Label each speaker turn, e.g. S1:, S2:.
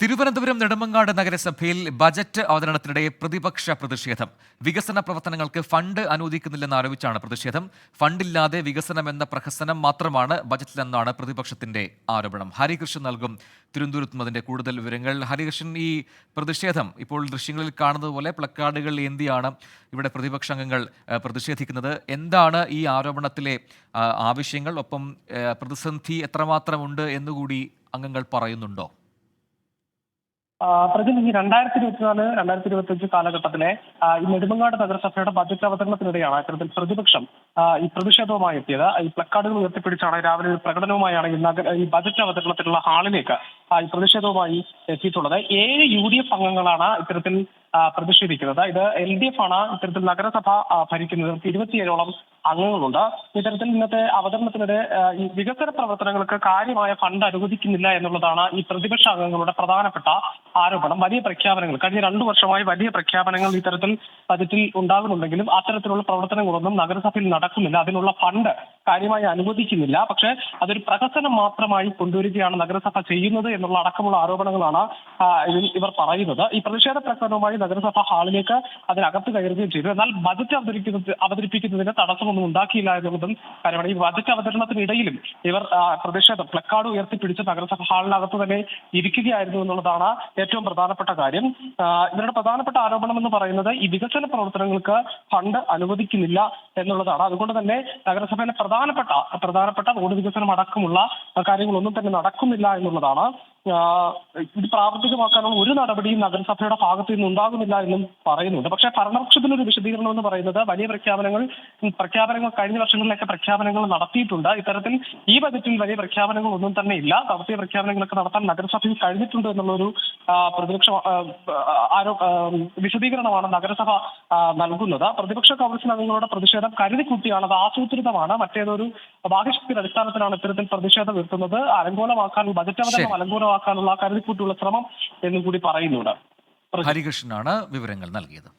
S1: തിരുവനന്തപുരം നെടുമങ്ങാട് നഗരസഭയിൽ ബജറ്റ് അവതരണത്തിനിടെ പ്രതിപക്ഷ പ്രതിഷേധം. വികസന പ്രവർത്തനങ്ങൾക്ക് ഫണ്ട് അനുവദിക്കുന്നില്ലെന്ന് ആരോപിച്ചാണ് പ്രതിഷേധം. ഫണ്ടില്ലാതെ വികസനമെന്ന പ്രഹസനം മാത്രമാണ് ബജറ്റിലെന്നാണ് പ്രതിപക്ഷത്തിന്റെ ആരോപണം. ഹരികൃഷ്ണൻ നൽകും തിരുവനന്തപുരത്തും അതിന്റെ കൂടുതൽ വിവരങ്ങൾ. ഹരികൃഷ്ണൻ, ഈ പ്രതിഷേധം ഇപ്പോൾ ദൃശ്യങ്ങളിൽ കാണുന്നത് പോലെ പ്ലക്കാർഡുകൾ ഏന്തിയാണ് ഇവിടെ പ്രതിപക്ഷ അംഗങ്ങൾ പ്രതിഷേധിക്കുന്നത്. എന്താണ് ഈ ആരോപണത്തിലെ ആവശ്യങ്ങൾ? ഒപ്പം പ്രതിസന്ധി എത്രമാത്രമുണ്ട് എന്നുകൂടി അംഗങ്ങൾ പറയുന്നുണ്ടോ?
S2: പ്രതിനിധി 2024-2025 കാലഘട്ടത്തിലെ ഈ നെടുമങ്ങാട് നഗരസഭയുടെ ബജറ്റ് അവതരണത്തിനിടെയാണ് ഇത്തരത്തിൽ പ്രതിപക്ഷം ഈ പ്രതിഷേധവുമായി എത്തിയത്. ഈ പ്ലക്കാർഡുകൾ ഉയർത്തിപ്പിടിച്ചാണ് രാവിലെ ഒരു പ്രകടനവുമായാണ് ഈ ബജറ്റ് അവതരണത്തിനുള്ള ഹാളിലേക്ക് ഈ പ്രതിഷേധവുമായി എത്തിയിട്ടുള്ളത്. 7 UDF അംഗങ്ങളാണ് ഇത്തരത്തിൽ പ്രതിഷേധിക്കുന്നത്. ഇത് LDF ആണ് ഇത്തരത്തിൽ നഗരസഭ ഭരിക്കുന്നത്. 27ഓളം അംഗങ്ങളുണ്ട്. ഇത്തരത്തിൽ ഇന്നത്തെ അവതരണത്തിനിടെ ഈ വികസന പ്രവർത്തനങ്ങൾക്ക് കാര്യമായ ഫണ്ട് അനുവദിക്കുന്നില്ല എന്നുള്ളതാണ് ഈ പ്രതിപക്ഷ അംഗങ്ങളുടെ പ്രധാനപ്പെട്ട ആരോപണം. വലിയ പ്രഖ്യാപനങ്ങൾ കഴിഞ്ഞ 2 വർഷമായി വലിയ പ്രഖ്യാപനങ്ങൾ ഇത്തരത്തിൽ ബജറ്റിൽ ഉണ്ടാകുന്നുണ്ടെങ്കിലും അത്തരത്തിലുള്ള പ്രവർത്തനങ്ങളൊന്നും നഗരസഭയിൽ നടക്കുന്നില്ല. അതിനുള്ള ഫണ്ട് കാര്യമായി അനുവദിക്കുന്നില്ല. പക്ഷേ അതൊരു പ്രഹസനം മാത്രമായി കൊണ്ടുവരികയാണ് നഗരസഭ ചെയ്യുന്നത് എന്നുള്ള അടക്കമുള്ള ആരോപണങ്ങളാണ് ഇവർ പറയുന്നത്. ഈ പ്രതിഷേധ പ്രകടനവുമായി നഗരസഭ ഹാളിലേക്ക് അതിനകത്ത് കയറുകയും ചെയ്തു. എന്നാൽ ബജറ്റ് അവതരിപ്പിക്കുന്നതിന് തടസ്സമൊന്നും ഉണ്ടാക്കിയില്ല എന്നുള്ളതും കാര്യമാണ്. ഈ ബജറ്റ് അവതരണത്തിനിടയിലും ഇവർ പ്രതിഷേധം പ്ലക്കാർഡ് ഉയർത്തിപ്പിടിച്ച് നഗരസഭ ഹാളിനകത്ത് തന്നെ ഇരിക്കുകയായിരുന്നു എന്നുള്ളതാണ് ഏറ്റവും പ്രധാനപ്പെട്ട കാര്യം. ഇവരുടെ പ്രധാനപ്പെട്ട ആരോപണം എന്ന് പറയുന്നത് ഈ വികസന പ്രവർത്തനങ്ങൾക്ക് ഫണ്ട് അനുവദിക്കുന്നില്ല എന്നുള്ളതാണ്. അതുകൊണ്ട് തന്നെ നഗരസഭയിലെ പ്രധാനപ്പെട്ട റോഡ് വികസനം അടക്കമുള്ള കാര്യങ്ങളൊന്നും തന്നെ നടക്കുന്നില്ല എന്നുള്ളതാണ്. ഇത് പ്രാവർത്തികമാക്കാനുള്ള ഒരു നടപടിയും നഗരസഭയുടെ ഭാഗത്തു നിന്ന് ഉണ്ടാകുന്നില്ല എന്നും പറയുന്നുണ്ട്. പക്ഷേ ഭരണപക്ഷത്തിനൊരു വിശദീകരണം എന്ന് പറയുന്നത് വലിയ പ്രഖ്യാപനങ്ങൾ കഴിഞ്ഞ വർഷങ്ങളിലൊക്കെ പ്രഖ്യാപനങ്ങൾ നടത്തിയിട്ടുണ്ട്. ഇത്തരത്തിൽ ഈ ബജറ്റിൽ വലിയ പ്രഖ്യാപനങ്ങൾ ഒന്നും തന്നെ ഇല്ല. നടത്തിയ പ്രഖ്യാപനങ്ങളൊക്കെ നടത്താൻ നഗരസഭയിൽ കഴിഞ്ഞിട്ടുണ്ട് എന്നുള്ളൊരു പ്രതിപക്ഷ വിശദീകരണമാണ് നഗരസഭ നൽകുന്നത്. പ്രതിപക്ഷ കൗൺസിൽ അംഗങ്ങളുടെ പ്രതിഷേധം കരുതിക്കുട്ടിയാണ്, അത് ആസൂത്രിതമാണ്, മറ്റേതൊരു ബാഹ്യശക്തിയുടെ അടിസ്ഥാനത്തിലാണ് ഇത്തരത്തിൽ പ്രതിഷേധം ഉയർത്തുന്നത്. ബജറ്റ് അവതരണം അലങ്കോലമാക്കാനുള്ള കരുതിക്കൂട്ടിയുള്ള ശ്രമം എന്നും കൂടി പറയുന്നുണ്ട്.
S1: ഹരികൃഷ്ണനാണ് വിവരങ്ങൾ നൽകിയത്.